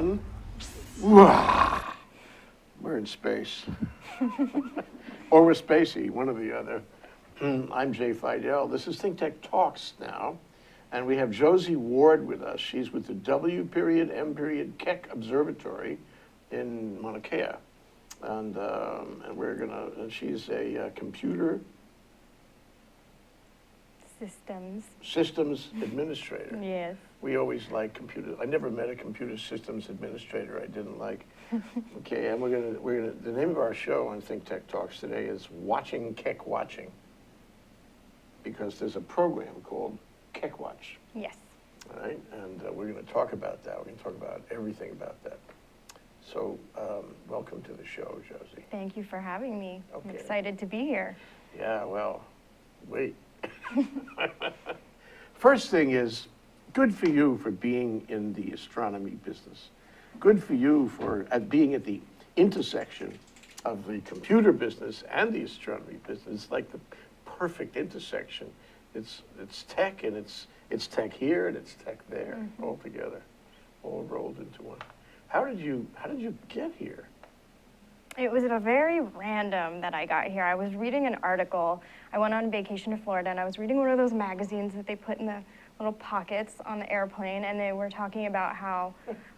on. We're in space. Or we're spacey, one or the other. I'm Jay Fidell. This is ThinkTech Talks now. And we have Josie Ward with us. She's with the W.M. Keck Observatory in Mauna Kea. And she's a computer systems administrator. Yes. We always like computers. I never met a computer systems administrator I didn't like. Okay, and the name of our show on ThinkTech Talks today is Watching Keck Watching, because there's a program called Keck Watch. Yes. All right, and we're going to talk about that. We're going to talk about everything about that. So, welcome to the show, Josie. Thank you for having me. Okay. I'm excited to be here. Yeah, well, wait. First thing is, good for you for being in the astronomy business. Good for you for being at the intersection of the computer business and the astronomy business. It's like the perfect intersection. It's tech, and it's tech here and it's tech there, all together, all rolled into one. How did you get here? It was very random that I got here. I was reading an article. I went on vacation to Florida, and I was reading one of those magazines that they put in the little pockets on the airplane, and they were talking about how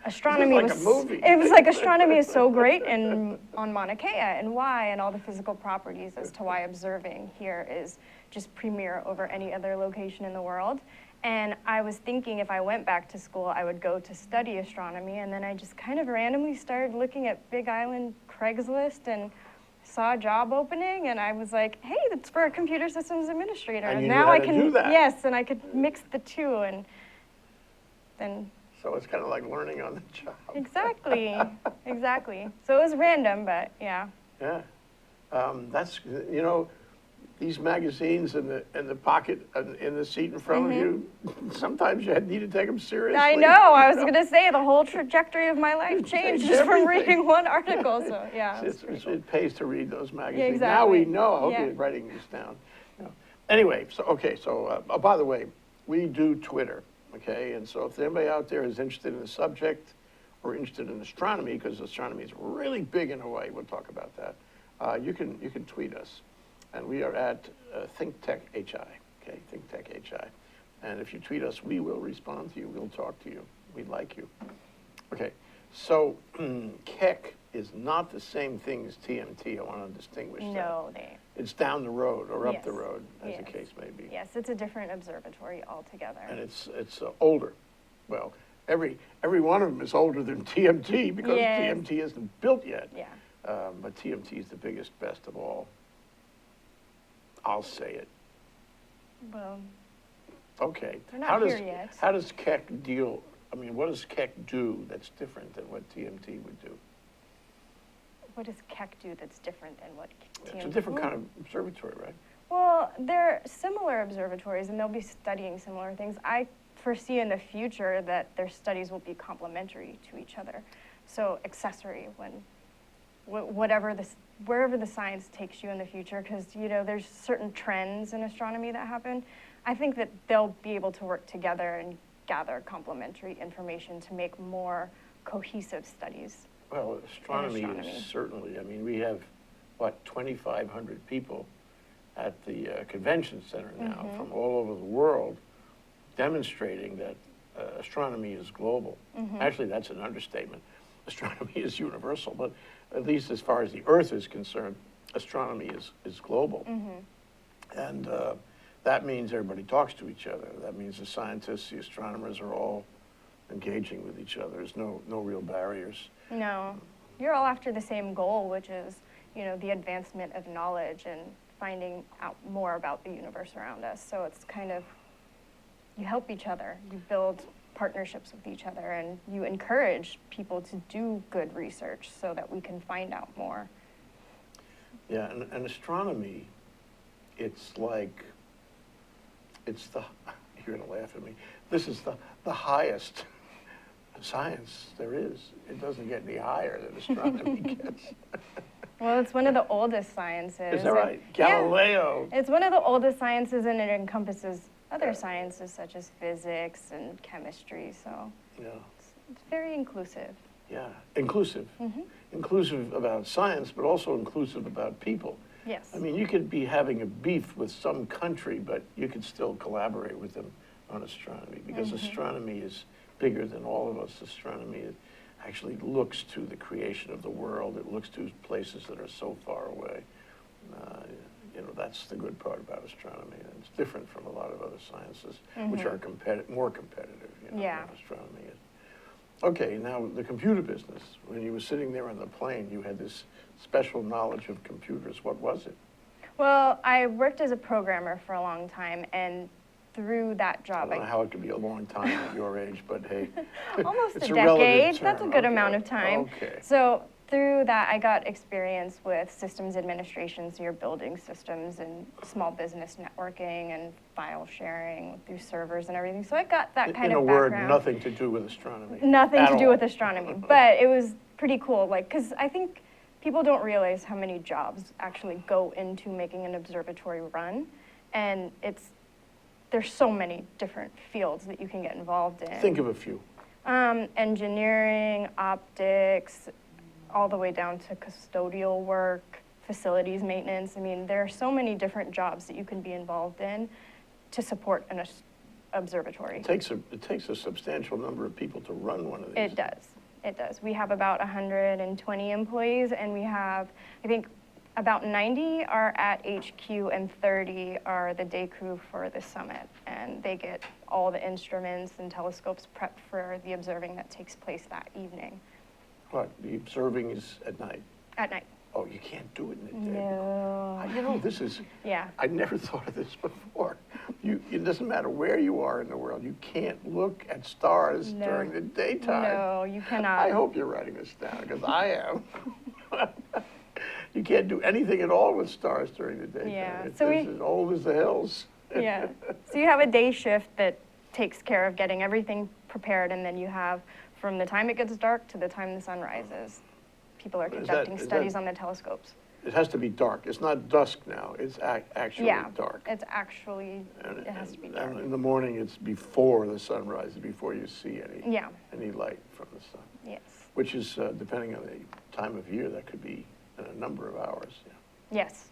astronomy was like a movie. It was like astronomy is so great on Mauna Kea, and why, and all the physical properties as to why observing here is just premier over any other location in the world. And I was thinking if I went back to school, I would go to study astronomy, and then I just kind of randomly started looking at Big Island Craigslist and saw a job opening, and I was like, hey, that's for a computer systems administrator. And you now knew how I to can do that. Yes, and I could mix the two, and then So it's kind of like learning on the job. exactly. So it was random, but yeah. Yeah, that's, these magazines in the pocket in the seat in front of you. Sometimes you need to take them seriously. I know. I was going to say the whole trajectory of my life changed just from everything. reading one article. So yeah, It pays to read those magazines. Yeah, exactly. Now we know. I hope Yeah. you're writing these down. Anyway, so by the way, we do Twitter. Okay, and so if anybody out there is interested in the subject or interested in astronomy, because astronomy is really big in Hawaii, we'll talk about that. You can tweet us. And we are at ThinkTech HI, okay, ThinkTech HI. And if you tweet us, we will respond to you. We'll talk to you. We like you. Okay, so Keck is not the same thing as TMT. I want to distinguish that. No, It's down the road or up Yes. the road, as Yes. the case may be. Yes, it's a different observatory altogether. And it's older. Well, every one of them is older than TMT because Yes. TMT isn't built yet. Yeah. But TMT is the biggest, best of all. I'll say it. Well, Okay. they're not here yet. How does Keck deal? I mean, what does Keck do that's different than what TMT would do? What does Keck do that's different than what TMT? It's a different kind of observatory, right? Well, they're similar observatories, and they'll be studying similar things. I foresee in the future that their studies will be complementary to each other. So accessory wherever the science takes you in the future, because there's certain trends in astronomy that happen. I think that they'll be able to work together and gather complementary information to make more cohesive studies. Well, astronomy is certainly. I mean, we have 2,500 people at the convention center now from all over the world, demonstrating that astronomy is global. Actually, that's an understatement. Astronomy is universal, but at least as far as the Earth is concerned, astronomy is global. And that means everybody talks to each other. That means the scientists, the astronomers are all engaging with each other. There's no real barriers. No, you're all after the same goal, which is, the advancement of knowledge and finding out more about the universe around us. So it's kind of, you help each other, you build partnerships with each other, and you encourage people to do good research so that we can find out more. Yeah, and astronomy, it's the, you're gonna laugh at me, this is the highest science there is. It doesn't get any higher than astronomy gets. Well, it's one of the oldest sciences. Is that right? Galileo. Yeah, it's one of the oldest sciences, and it encompasses other sciences such as physics and chemistry, so Yeah. it's very inclusive. Yeah, inclusive. Inclusive about science, but also inclusive about people. Yes. I mean, you could be having a beef with some country, but you could still collaborate with them on astronomy, because astronomy is bigger than all of us. Astronomy actually looks to the creation of the world. It looks to places that are so far away. You know, that's the good part about astronomy. And it's different from a lot of other sciences, which are more competitive, you know, than astronomy is. Okay, now the computer business. When you were sitting there on the plane, you had this special knowledge of computers. What was it? Well, I worked as a programmer for a long time, and through that job, I don't know how it could be a long time at your age, but hey. almost it's a relative decade. term. That's a good amount of time. Okay. So through that, I got experience with systems administration, so you're building systems and small business networking and file sharing through servers and everything. So I got that kind In a of word, background. nothing to do with astronomy. Nothing at to do all. with astronomy, but it was pretty cool. Like, because I think people don't realize how many jobs actually go into making an observatory run, and there's so many different fields that you can get involved in. Think of a few. Engineering, optics, all the way down to custodial work, facilities maintenance. I mean, there are so many different jobs that you can be involved in to support an observatory. It takes a substantial number of people to run one of these. It does. It does. We have about 120 employees, and we have, I think, about 90 are at HQ, and 30 are the day crew for the summit. And they get all the instruments and telescopes prepped for the observing that takes place that evening. What, the observing is at night? At night. Oh, you can't do it in the day. No. You know, this is, Yeah. I never thought of this before. It doesn't matter where you are in the world, you can't look at stars No. during the daytime. No, you cannot. I hope you're writing this down, because I am. You can't do anything at all with stars during the daytime. Yeah. It's So as old as the hills. Yeah. So you have a day shift that takes care of getting everything prepared, and then you have from the time it gets dark to the time the sun rises. People are conducting studies on the telescopes. It has to be dark. It's not dusk now. It's actually dark. It's actually, it has to be dark. And in the morning, it's before the sun rises, before you see any light from the sun. Yes. Which is, depending on the time of year, that could be in a number of hours. Yeah. Yes.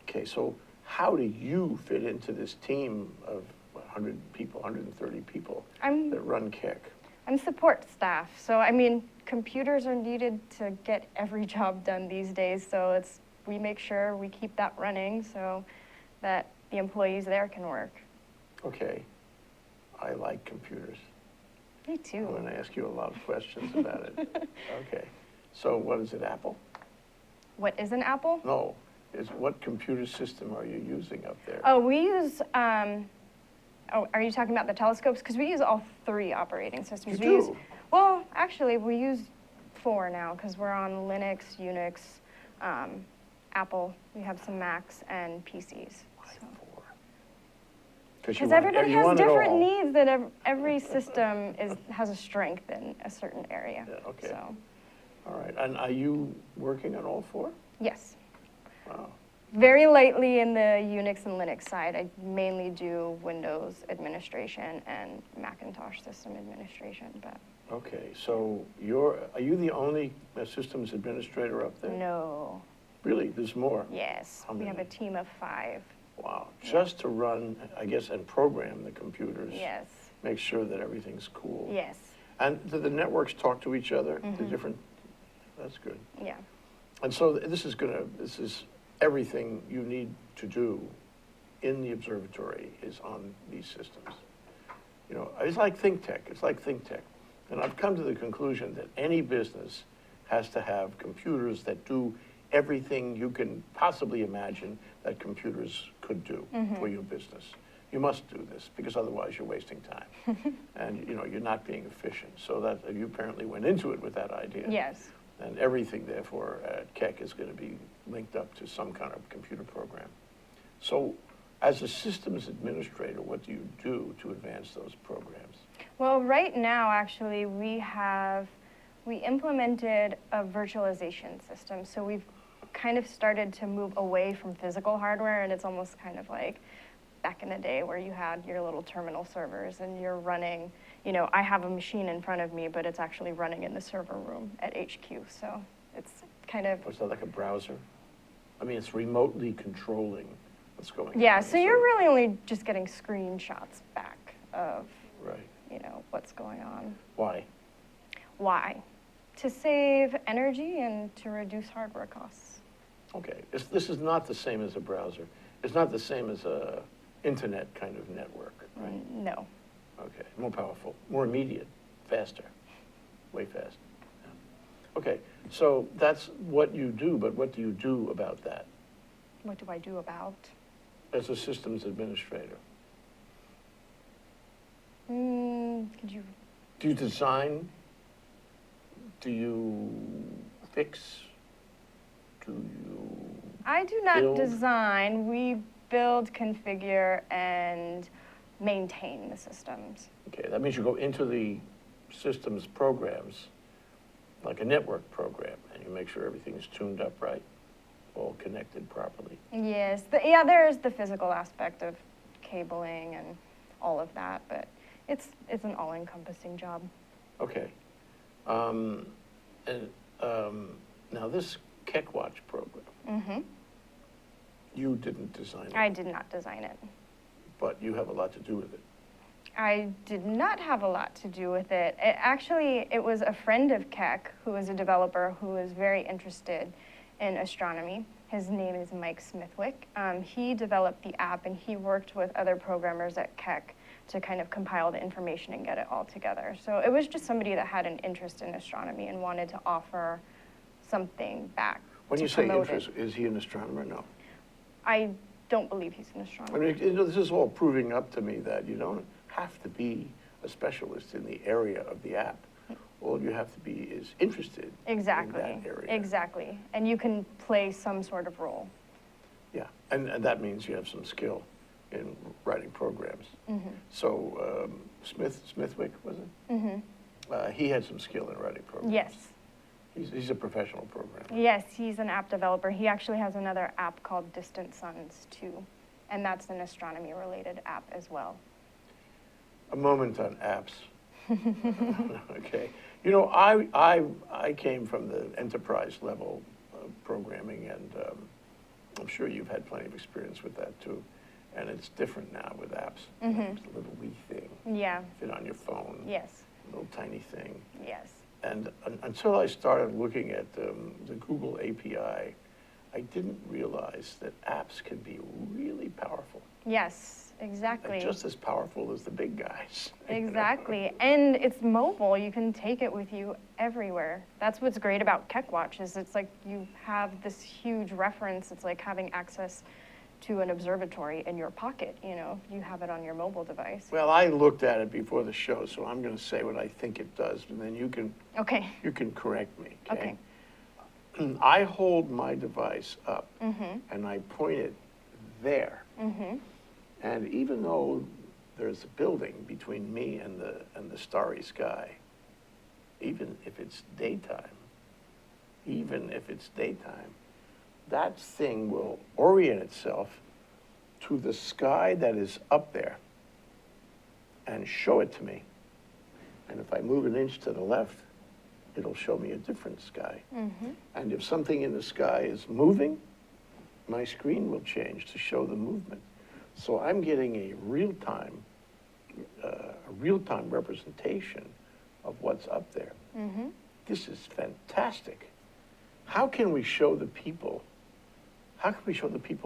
Okay, so how do you fit into this team of 100 people, 130 people that run Keck? I'm support staff, so I mean, computers are needed to get every job done these days, so we make sure we keep that running so that the employees there can work. Okay, I like computers. Me too. I'm going to ask you a lot of questions about it. Okay, so what is it, Apple? What is an Apple? No, what computer system are you using up there? Oh, we use, are you talking about the telescopes? Because we use all 3 operating systems. You do? Well, actually, we use 4 now because we're on Linux, Unix, Apple. We have some Macs and PCs. So. Because everybody has different needs, that every system has a strength in a certain area. Yeah, okay. So. All right, and are you working on all 4? Yes. Wow. Very lightly in the Unix and Linux side. I mainly do Windows administration and Macintosh system administration. But Okay, so are you the only systems administrator up there? no. Really, there's more? Yes, How we have a many? team of 5. Wow, just to run, I guess, and program the computers. Yes. Make sure that everything's cool. Yes. And do the networks talk to each other? The different, that's good. Yeah. And so this is everything you need to do in the observatory is on these systems. You know, it's like ThinkTech. It's like ThinkTech. And I've come to the conclusion that any business has to have computers that do everything you can possibly imagine that computers could do for your business. You must do this, because otherwise you're wasting time. And, you know, you're not being efficient. So that you apparently went into it with that idea. Yes. And everything, therefore, at Keck is going to be linked up to some kind of computer program. So as a systems administrator, what do you do to advance those programs? Well, right now, actually, we implemented a virtualization system. So we've kind of started to move away from physical hardware, and it's almost kind of like back in the day where you had your little terminal servers and you're running, you know, I have a machine in front of me, but it's actually running in the server room at HQ. So it's kind of... Was that like a browser? I mean, it's remotely controlling what's going on. Yeah, so you're really only just getting screenshots back of, right. you know, what's going on. Why? Why? To save energy and to reduce hardware costs. Okay, this is not the same as a browser. It's not the same as a internet kind of network, right? No. Okay, more powerful, more immediate, faster, way faster. Yeah. Okay, so that's what you do, but what do you do about that What do I do about? as a systems administrator? Could you... Do you design? Do you fix? Do you I do not build? design. We build, configure, and maintain the systems. Okay, that means you go into the systems programs, like a network program, and you make sure everything is tuned up right, all connected properly. Yes, yeah, there is the physical aspect of cabling and all of that, but it's an all-encompassing job. Okay. Now this Keck Watch program, you didn't design it, I did not design it. but you have a lot to do with it. I did not have a lot to do with it. It was a friend of Keck who was a developer who was very interested in astronomy. His name is Mike Smithwick. He developed the app and he worked with other programmers at Keck to kind of compile the information and get it all together. So it was just somebody that had an interest in astronomy and wanted to offer something back. When to you say promote interest, it. is he an astronomer? No. I don't believe he's an I astronomer. mean, you know, this is all proving up to me that you don't have to be a specialist in the area of the app. All you have to be is interested Exactly. in that area. Exactly. And you can play some sort of role. Yeah, and that means you have some skill in writing programs. So Smithwick, was it? He had some skill in writing programs. Yes. He's a professional programmer. Yes, he's an app developer. He actually has another app called Distant Suns, too. And that's an astronomy-related app as well. A moment on apps. Okay. You know, I came from the enterprise level of programming, and I'm sure you've had plenty of experience with that, too. And it's different now with apps. It's a little wee thing. Yeah. Fit on your phone. Yes. A little tiny thing. Yes. And until I started looking at the Google API, I didn't realize that apps can be really powerful. Yes, exactly. Like just as powerful as the big guys. Exactly. And it's mobile. You can take it with you everywhere. That's what's great about Keck Watch is it's like you have this huge reference. It's like having access to an observatory in your pocket, you know, you have it on your mobile device. Well, I looked at it before the show, so I'm going to say what I think it does, and then you can correct me. Okay. I hold my device up and I point it there. And even though there's a building between me and the starry sky, even if it's daytime, that thing will orient itself to the sky that is up there and show it to me. And if I move an inch to the left, it'll show me a different sky. And if something in the sky is moving, my screen will change to show the movement. So I'm getting a real-time representation of what's up there. This is fantastic. How can we show the people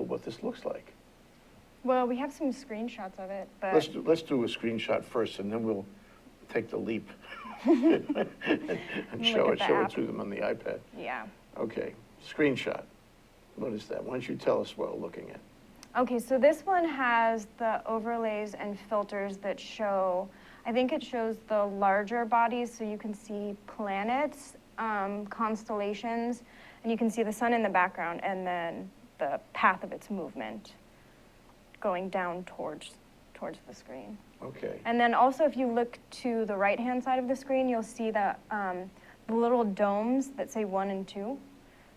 what this looks like? Well, we have some screenshots of it, but... Let's do a screenshot first, and then we'll take the leap and show it to them on the iPad. Yeah. Okay, screenshot. What is that? Why don't you tell us what we're looking at? Okay, so this one has the overlays and filters that show, I think it shows the larger bodies, so you can see planets, constellations, and you can see the sun in the background, and then the path of its movement going down towards the screen. Okay. And then also, if you look to the right-hand side of the screen, you'll see the little domes that say 1 and 2.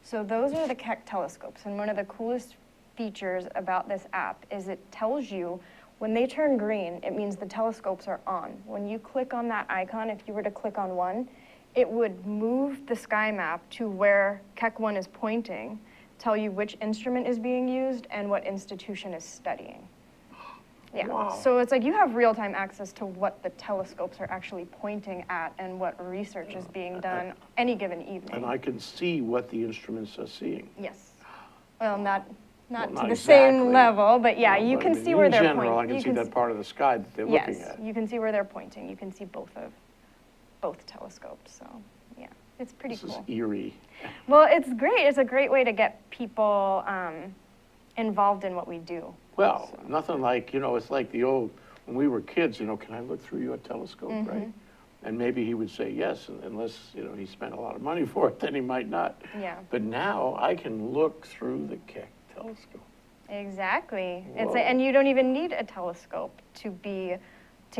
So those are the Keck telescopes, and one of the coolest features about this app is it tells you when they turn green, it means the telescopes are on. When you click on that icon, if you were to click on one, it would move the sky map to where Keck 1 is pointing, tell you which instrument is being used and what institution is studying. Yeah, Wow. so it's like you have real-time access to what the telescopes are actually pointing at and what research is being done any given evening. And I can see what the instruments are seeing. Yes. Well, not Well, to not the same exactly. level, but yeah, No, you but can I mean, see where they're pointing. In general, I can see that part of the sky that they're looking Yes, at. you can see where they're pointing. You can see both telescopes. So yeah, it's pretty This cool. is eerie. Well, it's great. It's a great way to get people involved in what we do. Well, So. nothing like, it's like the old, when we were kids, can I look through your telescope, right? And maybe he would say yes, unless, he spent a lot of money for it, then he might not. Yeah. But now I can look through the Keck telescope. Exactly. Whoa. And you don't even need a telescope to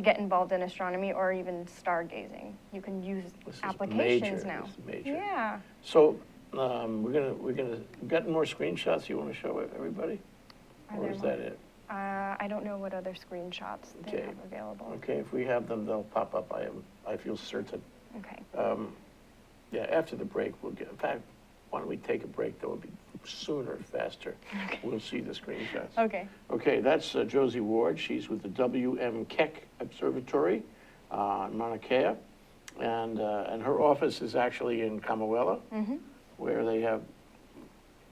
get involved in astronomy or even stargazing. You can use This is applications major. now. This is major. Yeah. So we're gonna get more screenshots you want to show everybody? Are Or there is more? that it? I don't know what other screenshots they Okay. have available. Okay, if we have them, they'll pop up, I feel certain. Okay. Yeah, after the break, we'll get, in fact, why don't we take a break, that would be sooner, faster. Okay. We'll see the screenshots. Okay. Okay, that's Josie Ward. She's with the Keck Observatory in Mauna Kea. And her office is actually in Kamuela, where they have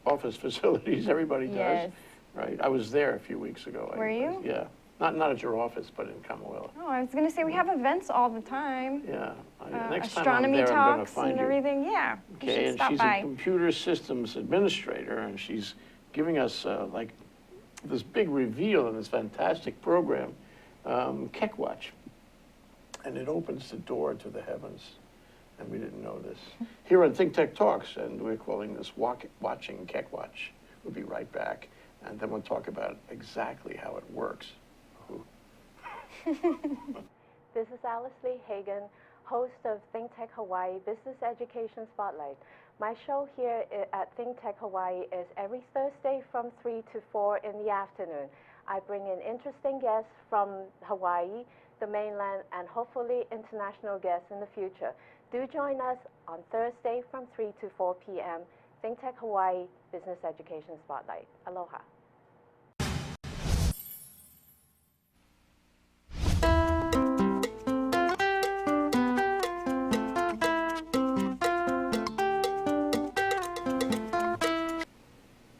office facilities, everybody does. Yes. Right, I was there a few weeks ago. Were you? Yeah, not at your office, but in Kamuela. Oh, I was going to say we have events all the time. Yeah, next time I'm Astronomy there, I'm gonna talks find and you. everything. Yeah. You Okay, should and stop she's by. a computer systems administrator, and she's giving us like this big reveal in this fantastic program, Keck Watch. And it opens the door to the heavens, and we didn't know this. Here on ThinkTech Talks, and we're calling this Watching Keck Watch. We'll be right back, and then we'll talk about exactly how it works. This is Alice Lee Hagan, host of ThinkTech Hawaii Business Education Spotlight. My show here at ThinkTech Hawaii is every Thursday from 3 to 4 in the afternoon. I bring in interesting guests from Hawaii, the mainland, and hopefully international guests in the future. Do join us on Thursday from 3 to 4 p.m. ThinkTech Hawaii Business Education Spotlight. Aloha.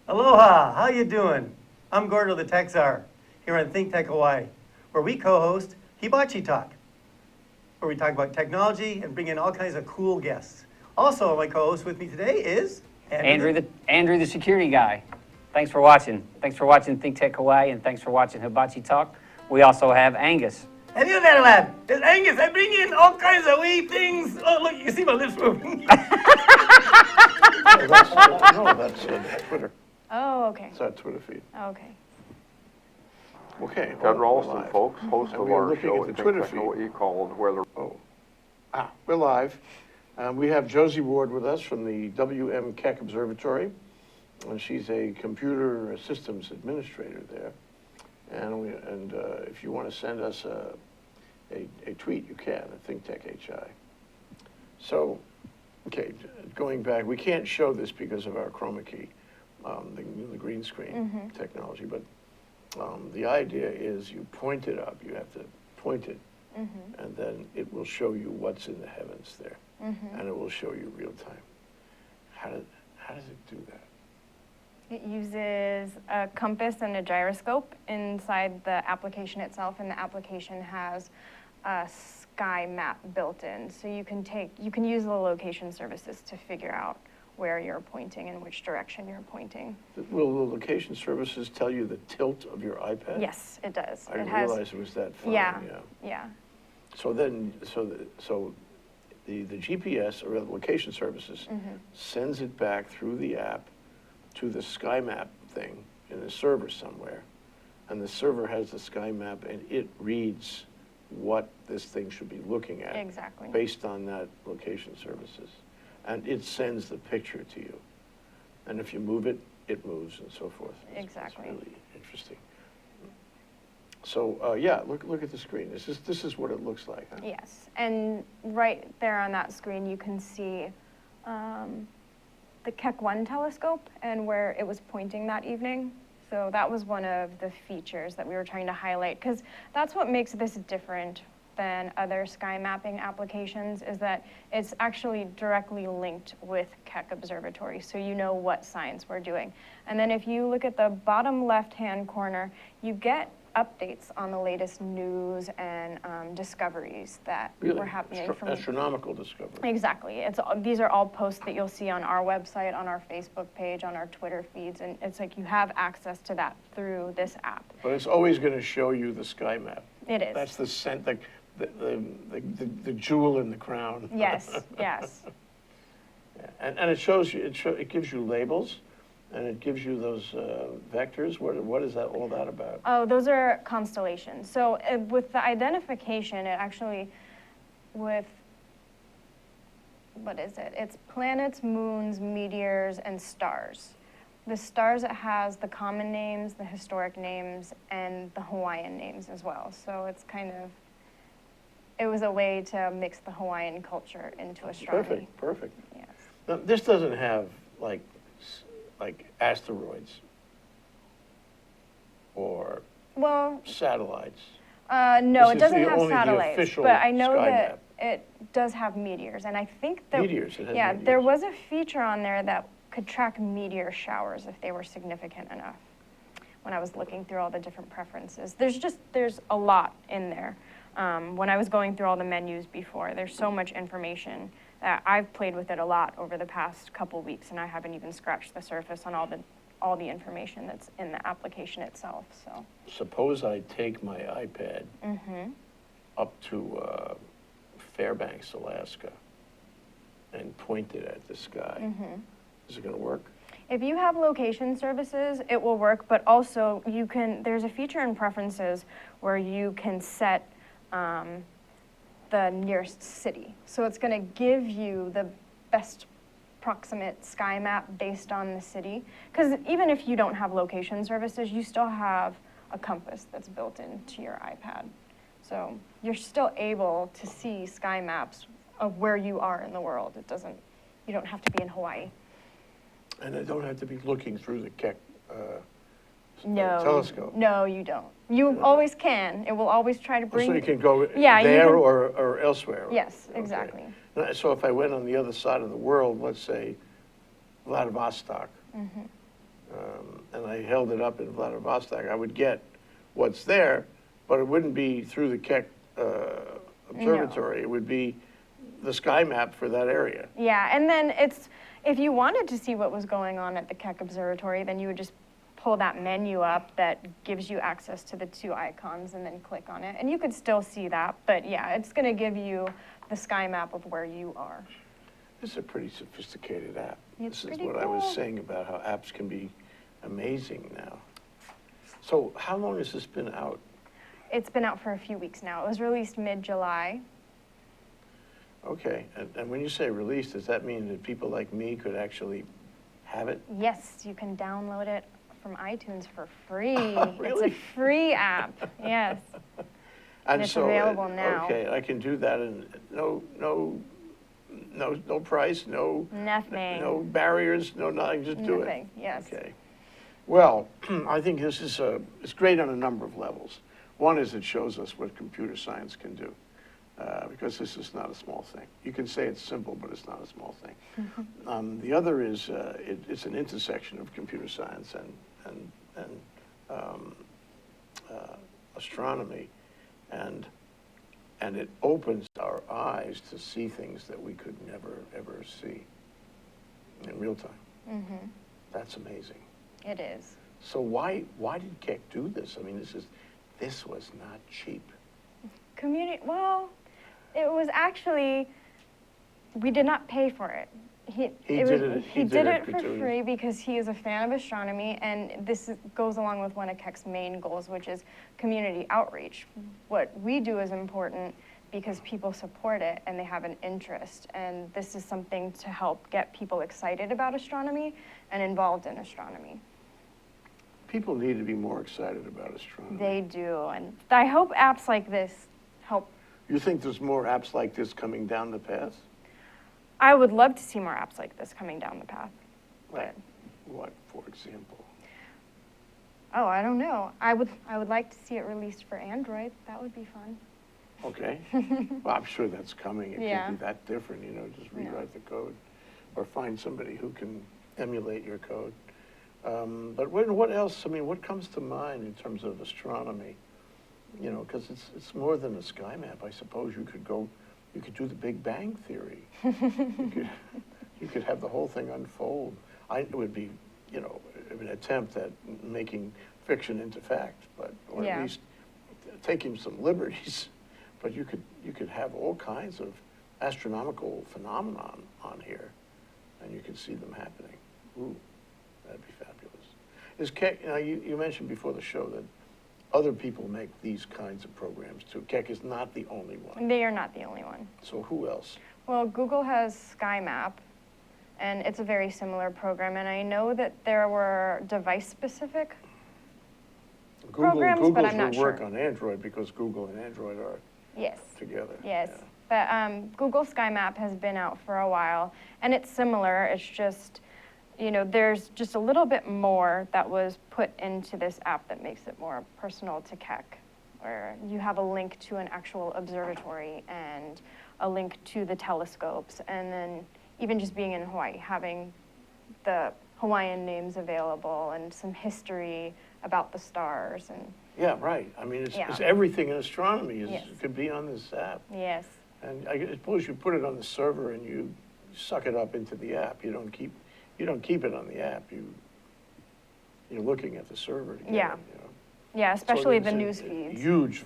Aloha, how you doing? I'm Gordo the Tech Czar, here on ThinkTech Hawaii, where we co-host Hibachi Talk, where we talk about technology and bring in all kinds of cool guests. Also, my co-host with me today is Andrew the security guy. Thanks for watching. Thanks for watching ThinkTech Hawaii, and thanks for watching Hibachi Talk. We also have Angus. Hello there, lad. It's Angus. I bring in all kinds of wee things. Oh, look, you see my lips moving. That's Twitter. Oh, okay. It's our Twitter feed. Okay. Okay. Ted we're Ralston, live. folks, host And of we are our looking show at at the Twitter ThinkTech feed. Hawaii called Where the We're live. We have Josie Ward with us from the Keck Observatory, and she's a computer systems administrator there. And if you want to send us a tweet, you can at ThinkTech HI. So, okay, going back, we can't show this because of our chroma key, the green screen technology, but the idea is you point it up, you have to point it, and then it will show you what's in the heavens there, and it will show you real time. How does it do that? It uses a compass and a gyroscope inside the application itself, and the application has a sky map built in. So you can use the location services to figure out where you're pointing and which direction you're pointing. Will the location services tell you the tilt of your iPad? Yes, it does. I didn't realize it was that fine. Yeah. So then, so the GPS or the location services sends it back through the app to the sky map thing in a server somewhere, and the server has the sky map, and it reads what this thing should be looking at. Exactly. Based on that location services, and it sends the picture to you. And if you move it, it moves and so forth. Exactly. It's really interesting. So, yeah, look at the screen. This is what it looks like, huh? Yes, and right there on that screen, you can see the Keck 1 telescope and where it was pointing that evening. So that was one of the features that we were trying to highlight, because that's what makes this different than other sky mapping applications, is that it's actually directly linked with Keck Observatory, so you know what science we're doing. And then if you look at the bottom left-hand corner, you get updates on the latest news and discoveries that Really? were happening from Astronomical discovery. Exactly. These are all posts that you'll see on our website, on our Facebook page, on our Twitter feeds, and it's like you have access to that through this app. But it's always going to show you the sky map. It is. That's the jewel in the crown. Yes, yes. And it shows you, it gives you labels, and it gives you those vectors. What is that all that about? Oh, those are constellations. So with the identification, it actually, with, what is it? It's planets, moons, meteors, and stars. The stars, it has the common names, the historic names, and the Hawaiian names as well. So it's kind of, it was a way to mix the Hawaiian culture into astronomy. Perfect, perfect. Yes. Now, this doesn't have like asteroids or Well, satellites. no, This it is doesn't have only the satellites, official but I know sky that map. it does have meteors, and I think that Meteors, it has yeah, meteors. there was a feature on there that could track meteor showers if they were significant enough. When I was looking through all the different preferences, there's a lot in there. When I was going through all the menus before, there's so much information that I've played with it a lot over the past couple weeks, and I haven't even scratched the surface on all the information that's in the application itself. So Suppose I take my iPad up to Fairbanks, Alaska, and point it at the sky. Is it going to work? if you have location services, it will work, but also there's a feature in preferences where you can set the nearest city. So it's going to give you the best proximate sky map based on the city. Because even if you don't have location services, you still have a compass that's built into your iPad. So you're still able to see sky maps of where you are in the world. You don't have to be in Hawaii. And I don't have to be looking through the Keck No, telescope. No, you don't. You always can. It will always try to bring. So you can go Yeah, you there can- or elsewhere? Yes, Okay. exactly. Now, so if I went on the other side of the world, let's say Vladivostok, and I held it up in Vladivostok, I would get what's there, but it wouldn't be through the Keck Observatory. It would be the sky map for that area. Yeah, and then if you wanted to see what was going on at the Keck Observatory, then you would just pull that menu up that gives you access to the two icons and then click on it. And you could still see that, but yeah, it's going to give you the sky map of where you are. This is a pretty sophisticated app. It's This is pretty what I was cool. saying about how apps can be amazing now. So how long has this been out? It's been out for a few weeks now. It was released mid-July. Okay, and when you say released, does that mean that people like me could actually have it? Yes, you can download it from iTunes for free. Really? It's a free app, yes. And it's so, available now. Okay, I can do that, and no price, Nothing. no barriers, no nothing, just do it. Nothing, yes. Okay. Well, I think this is it's great on a number of levels. One is it shows us what computer science can do, because this is not a small thing. You can say it's simple, but it's not a small thing. The other is it's an intersection of computer science and astronomy, and it opens our eyes to see things that we could never, ever see in real time. That's amazing. It is. So why did Keck do this? I mean, this was not cheap. Well, it was actually, we did not pay for it. He did it for free because he is a fan of astronomy, and goes along with one of Keck's main goals, which is community outreach. What we do is important because people support it and they have an interest. And this is something to help get people excited about astronomy and involved in astronomy. People need to be more excited about astronomy. They do, and I hope apps like this help. You think there's more apps like this coming down the path? I would love to see more apps like this coming down the path. Like what, for example? Oh, I don't know. I would like to see it released for Android. That would be fun. Okay. Well, I'm sure that's coming. It Yeah. can't be that different, you know, just rewrite the code or find somebody who can emulate your code. But what else, I mean, what comes to mind in terms of astronomy? You know, because it's more than a sky map. I suppose you could do the Big Bang Theory. you could have the whole thing unfold. It would be, you know, an attempt at making fiction into fact, or Yeah. at least taking some liberties. But you could have all kinds of astronomical phenomenon on here, and you could see them happening. Ooh, that'd be fabulous. Is Keck, you know, you mentioned before the show that other people make these kinds of programs too. Keck is not the only one. They are not the only one. So who else? Well, Google has SkyMap, and it's a very similar program. And I know that there were device-specific programs, but Google's I'm not will work sure. on Android because Google and Android are Yes. together. Yes. Yeah. But Google SkyMap has been out for a while, and it's similar. It's just, you know, there's just a little bit more that was put into this app that makes it more personal to Keck, where you have a link to an actual observatory and a link to the telescopes, and then even just being in Hawaii, having the Hawaiian names available and some history about the stars. And Yeah, right. I mean, it's Yeah. everything in astronomy Yes. could be on this app. yes, And I suppose you put it on the server and you suck it up into the app. You don't keep it on the app. You're looking at the server to get Yeah. it, you know. yeah, especially So the there's news a feeds. huge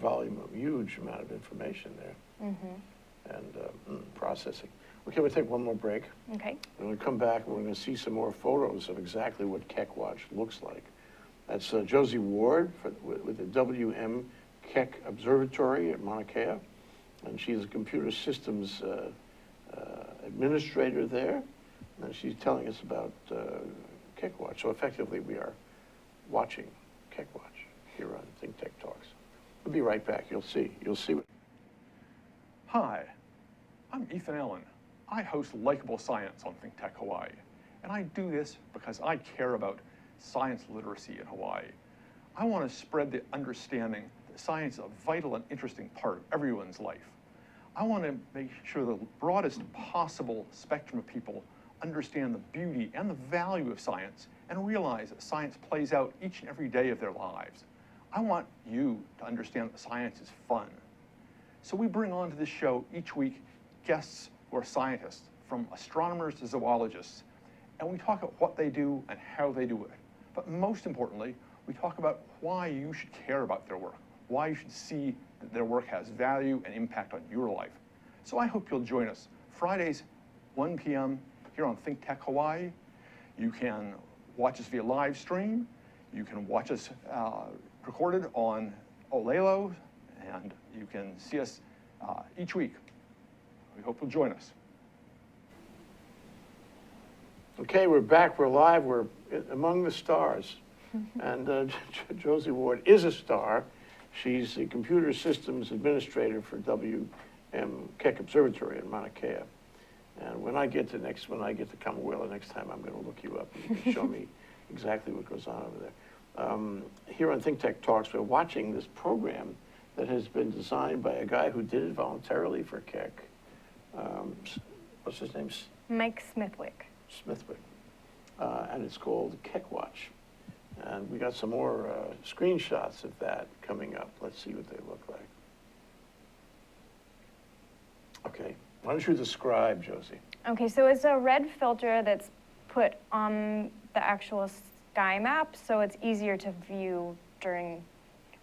amount of information there. Mm-hmm. And processing. Okay, we'll take one more break. Okay. When we come back, we're going to see some more photos of exactly what Keck Watch looks like. That's Josie Ward with the WM Keck Observatory at Mauna Kea, and she's a computer systems administrator there, and she's telling us about Keck Watch. So effectively, we are watching Keck Watch here on ThinkTech Talks. We'll be right back. You'll see. Hi, I'm Ethan Allen. I host Likeable Science on ThinkTech Hawaii, and I do this because I care about science literacy in Hawaii. I want to spread the understanding that science is a vital and interesting part of everyone's life. I want to make sure the broadest possible spectrum of people understand the beauty and the value of science and realize that science plays out each and every day of their lives. I want you to understand that science is fun. So we bring on to this show each week guests who are scientists, from astronomers to zoologists, and we talk about what they do and how they do it. But most importantly, we talk about why you should care about their work, why you should see that their work has value and impact on your life. So I hope you'll join us Fridays, 1 p.m. here on ThinkTech Hawaii. You can watch us via live stream. You can watch us recorded on Olelo, and you can see us each week. We hope you'll join us. Okay, we're back. We're live. We're among the stars. And Josie Ward is a star. She's the computer systems administrator for WM Keck Observatory in Mauna Kea. And when I get to Kamawela next time, I'm going to look you up and you can show me exactly what goes on over there. Here on ThinkTech Talks, we're watching this program that has been designed by a guy who did it voluntarily for Keck. What's his name? Mike Smithwick. Smithwick. And it's called Keck Watch. And we got some more screenshots of that coming up. Let's see what they look like. Okay, why don't you describe, Josie? Okay, so it's a red filter that's put on the actual sky map, so it's easier to view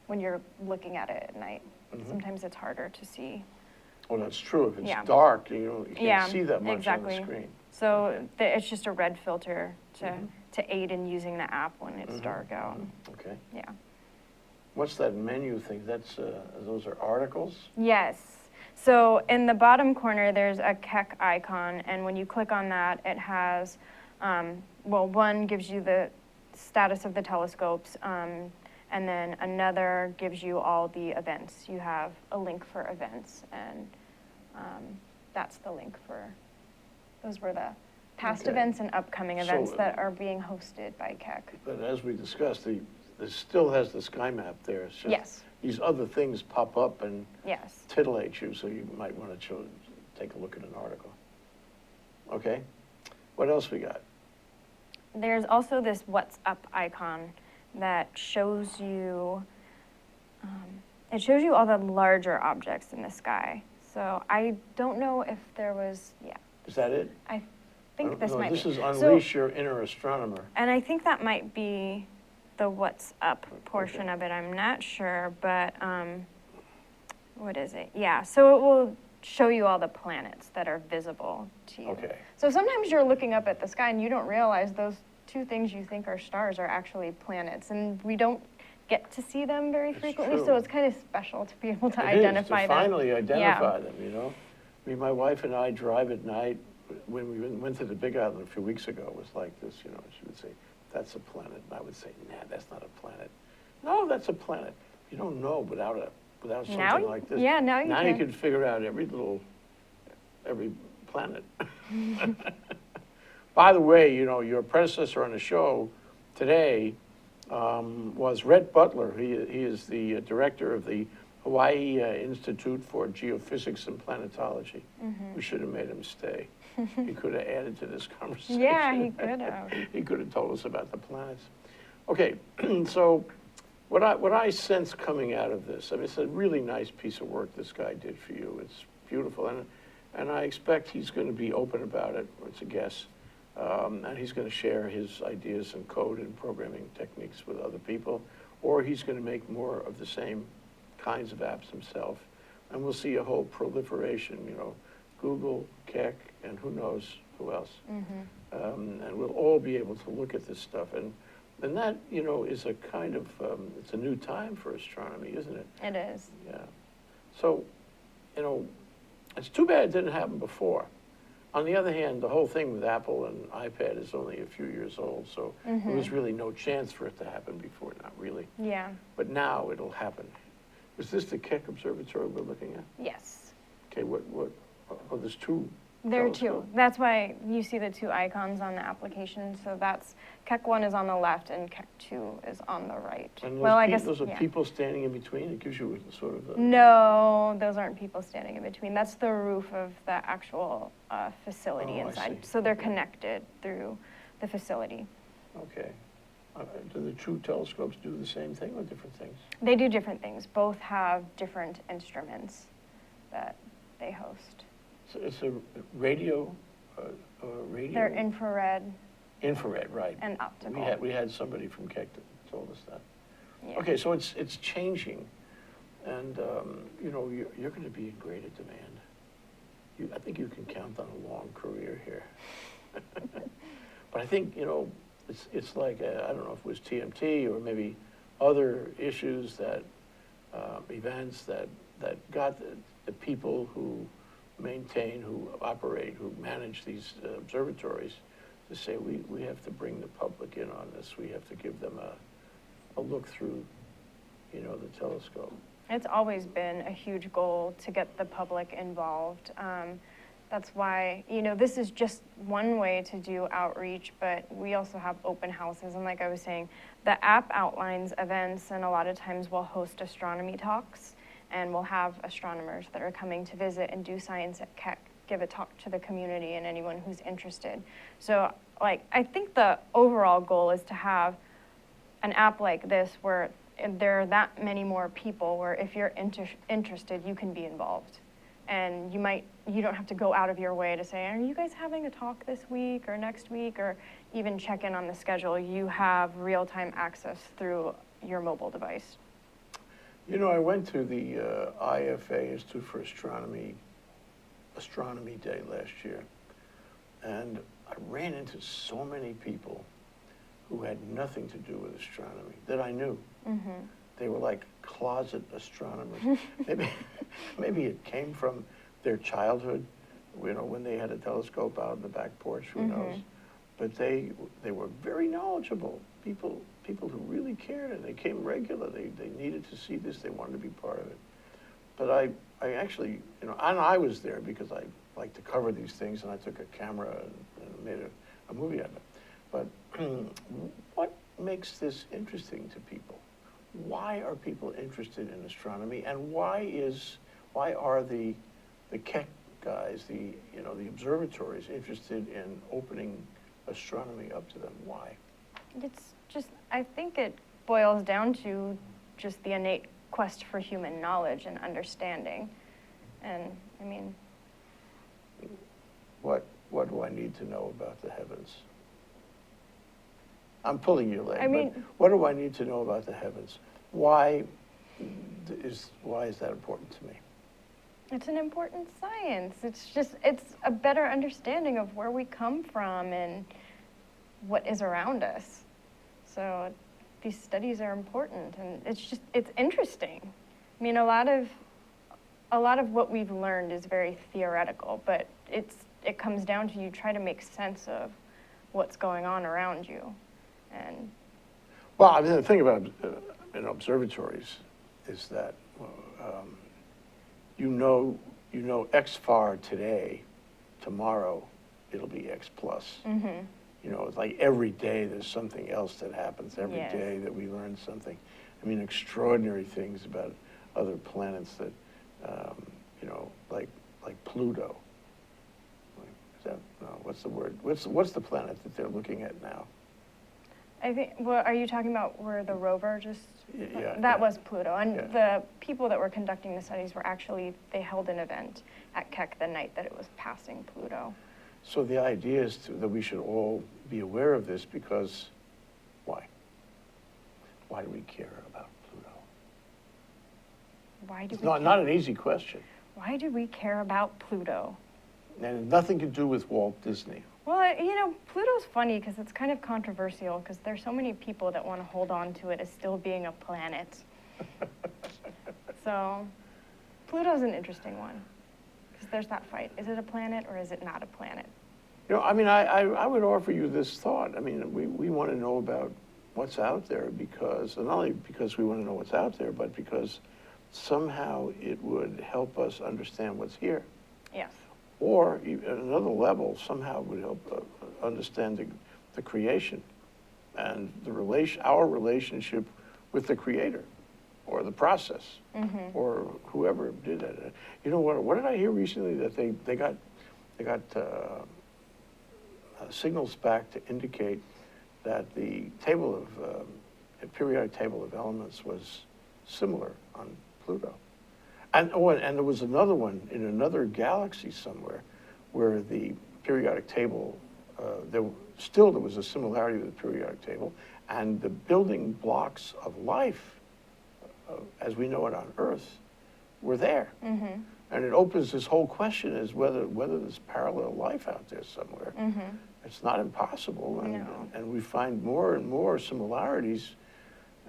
when you're looking at it at night. Mm-hmm. Sometimes it's harder to see. Well, that's true. If it's Yeah. dark, you can't Yeah, see that much exactly. on the screen. So Okay. it's just a red filter to aid in using the app when it's dark out. Okay. Yeah. What's that menu thing? That's those are articles? Yes. So in the bottom corner, there's a Keck icon, and when you click on that, it has, well, one gives you the status of the telescopes, and then another gives you all the events. You have a link for events, and that's the link for, those were the past Okay. events and upcoming So, events that are being hosted by Keck. But as we discussed, this still has the sky map there. It's just Yes. these other things pop up and Yes. titillate you, so you might want to take a look at an article. Okay? What else we got? There's also this What's Up icon that shows you, it shows you all the larger objects in the sky. So I don't know if there was, yeah, Is that it? I think this No, might this be. is So- Unleash Your Inner Astronomer. And I think that might be the What's Up portion of it. I'm not sure, but what is it? Yeah, so it will show you all the planets that are visible to you. Okay. So sometimes you're looking up at the sky and you don't realize those two things you think are stars are actually planets, and we don't get to see them very It's frequently, true. so it's kind of special to be able to It identify is, to them. finally identify Yeah. them, you know? I mean, my wife and I drive at night. When we went to the Big Island a few weeks ago, it was like this, you know, she would say, that's a planet. And I would say, nah, that's not a planet. No, that's a planet. You don't know without something Now you- like this. yeah, now you you can. can figure out every planet. By the way, you know, your predecessor on the show today was Rhett Butler. He is the director of the Hawaii Institute for Geophysics and Planetology. We should have made him stay. He could have added to this conversation. Yeah, he could have. He could have told us about the planets. Okay, so what I sense coming out of this, I mean, it's a really nice piece of work this guy did for you. It's beautiful, and I expect he's going to be open about it. It's a guess. And he's going to share his ideas and code and programming techniques with other people, or he's going to make more of the same kinds of apps himself. And we'll see a whole proliferation, you know, Google, Keck, and who knows who else. And we'll all be able to look at this stuff. And that, you know, is a kind of, it's a new time for astronomy, isn't it? It is. Yeah. So, you know, it's too bad it didn't happen before. On the other hand, the whole thing with Apple and iPad is only a few years old, so there was really no chance for it to happen before, not really. Yeah. But now it'll happen. Was this the Keck Observatory we're looking at? Yes. Okay, oh, there's two. There are two. telescopes. That's why you see the two icons on the application. So that's, Keck 1 is on the left and Keck 2 is on the right. And Well, I guess, those are yeah. people standing in between? It gives you sort of a... No, those aren't people standing in between. That's the roof of the actual facility Oh, I inside. see. So they're Okay. connected through the facility. Okay. Do the two telescopes do the same thing or different things? They do different things. Both have different instruments that they host. So it's a radio, radio? They're infrared Infrared, right. and optical. We had somebody from Keck that told us that. Yeah. Okay, so it's changing, and you know, you're going to be in greater demand. I think you can count on a long career here. But I think, you know, it's like I don't know if it was TMT or maybe other issues that events that got the people who maintain, who operate, who manage these observatories to say we have to bring the public in on this. We have to give them a look through, you know, the telescope. It's always been a huge goal to get the public involved. That's why, you know, this is just one way to do outreach, but we also have open houses. And like I was saying, the app outlines events, and a lot of times we'll host astronomy talks, and we'll have astronomers that are coming to visit and do science at Keck, give a talk to the community and anyone who's interested. So, like, I think the overall goal is to have an app like this where there are that many more people where if you're interested, you can be involved. And you don't have to go out of your way to say, are you guys having a talk this week or next week, or even check in on the schedule. You have real-time access through your mobile device. You know, I went to the IFA, Institute for Astronomy Day last year, and I ran into so many people who had nothing to do with astronomy that I knew. Mm-hmm. they were like closet astronomers. Maybe it came from their childhood, you know, when they had a telescope out in the back porch, who knows? But they were very knowledgeable people who really cared, and they came regular. They needed to see this. They wanted to be part of it. But I actually, you know, and I was there because I like to cover these things, and I took a camera and made a movie out of it. But what makes this interesting to people? Why are people interested in astronomy, and why are the Keck guys, the observatories, interested in opening astronomy up to them? Why? It's just, I think it boils down to just the innate quest for human knowledge and understanding. And I mean, what do I need to know about the heavens? I'm pulling your leg. I mean, but what do I need to know about the heavens? Why is that important to me? it's an important science. It's a better understanding of where we come from and what is around us. So these studies are important, and it's interesting. I mean, a lot of what we've learned is very theoretical, but it comes down to you try to make sense of what's going on around you. And well, I mean, the thing about observatories is that you know X far today, tomorrow it'll be X plus. mm-hmm. You know, it's like every day there's something else that happens. Every Yes. day that we learn something. I mean, extraordinary things about other planets that, you know, like Pluto. Is that, no, what's the word? What's the planet that they're looking at now? I think, well, are you talking about where the rover just, Yeah, that yeah. was Pluto. And Yeah. the people that were conducting the studies were actually, they held an event at Keck the night that it was passing Pluto. So the idea is that we should all be aware of this, because why? Why do we care about Pluto? Why do It's we not an easy question. Why do we care about Pluto? And nothing to do with Walt Disney. Well, you know, Pluto's funny because it's kind of controversial because there's so many people that want to hold on to it as still being a planet. So Pluto's an interesting one because there's that fight. Is it a planet or is it not a planet? You know, I mean, I would offer you this thought. I mean, we want to know about what's out there because, and not only because we want to know what's out there, but because somehow it would help us understand what's here. Yes. Or at another level, somehow it would help understand the creation and our relationship with the creator or the process or whoever did that. You know what did I hear recently? That they got signals back to indicate that the periodic table of elements was similar on Pluto. And there was another one in another galaxy somewhere where the periodic table, there was a similarity with the periodic table, and the building blocks of life, as we know it on Earth, were there. Mm-hmm. And it opens this whole question as whether there's parallel life out there somewhere. Mm-hmm. It's not impossible, and we find more and more similarities,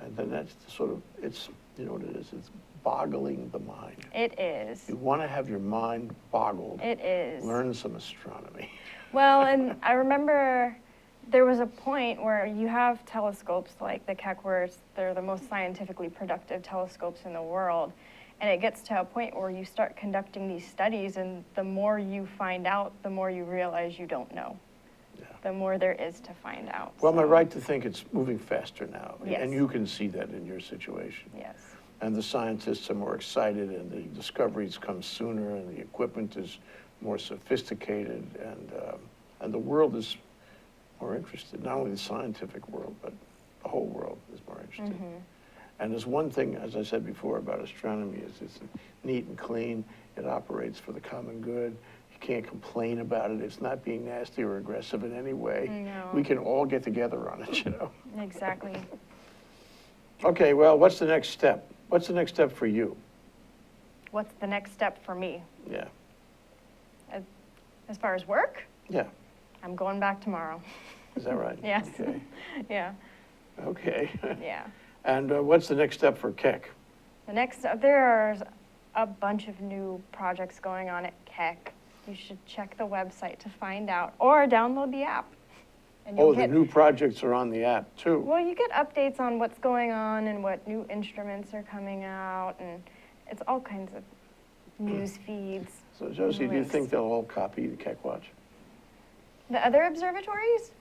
and then that's it's, you know what it is, it's boggling the mind. It is. You want to have your mind boggled. It is. Learn some astronomy. Well, and I remember there was a point where you have telescopes like the Keck, where they're the most scientifically productive telescopes in the world. And it gets to a point where you start conducting these studies, and the more you find out, the more you realize you don't know. Yeah. The more there is to find out. Well, am I So, right to think it's moving faster now? Yes. And you can see that in your situation. Yes. And the scientists are more excited, and the discoveries come sooner, and the equipment is more sophisticated, and the world is more interested. Not only the scientific world, but the whole world is more interested. Mm-hmm. And there's one thing, as I said before, about astronomy is it's neat and clean. It operates for the common good. You can't complain about it. It's not being nasty or aggressive in any way. No. We can all get together on it, you know. Exactly. Okay, well, what's the next step? What's the next step for you? What's the next step for me? Yeah. As far as work, Yeah. I'm going back tomorrow. Is that right? Yes. Okay. Yeah. Okay. Yeah. And what's the next step for Keck? There's a bunch of new projects going on at Keck. You should check the website to find out, or download the app. And you'll Oh, the get, new projects are on the app too. well, you get updates on what's going on and what new instruments are coming out, and it's all kinds of news feeds. So Josie, do you links. think they'll all copy the Keck Watch? The other observatories?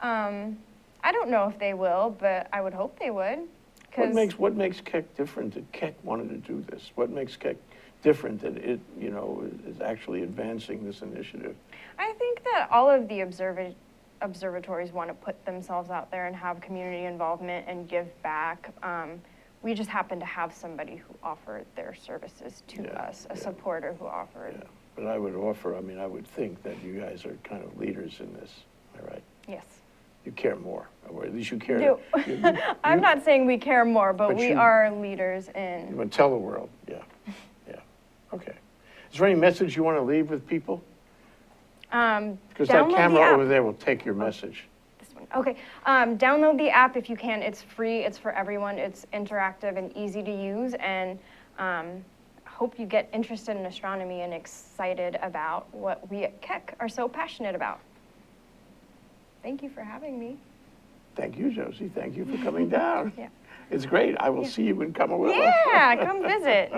I don't know if they will, but I would hope they would. What makes Keck different that Keck wanted to do this? What makes Keck different that it, you know, is actually advancing this initiative? I think that all of the observatories want to put themselves out there and have community involvement and give back. We just happen to have somebody who offered their services to us, a supporter who offered. Yeah. But I would offer, I mean, I would think that you guys are kind of leaders in this, am I right? Yes. You care more, or at least you care. No. I'm not saying we care more, but we you- are leaders You in. want to tell the world, yeah, yeah, okay. Is there any message you want to leave with people? Because that Download camera the app. over there will take your message. This one. Okay. Download the app if you can. It's free. It's for everyone. It's interactive and easy to use. And hope you get interested in astronomy and excited about what we at Keck are so passionate about. Thank you for having me. Thank you, Josie. Thank you for coming down. Yeah. It's great. I will see you in Kamawilla. Yeah, come visit.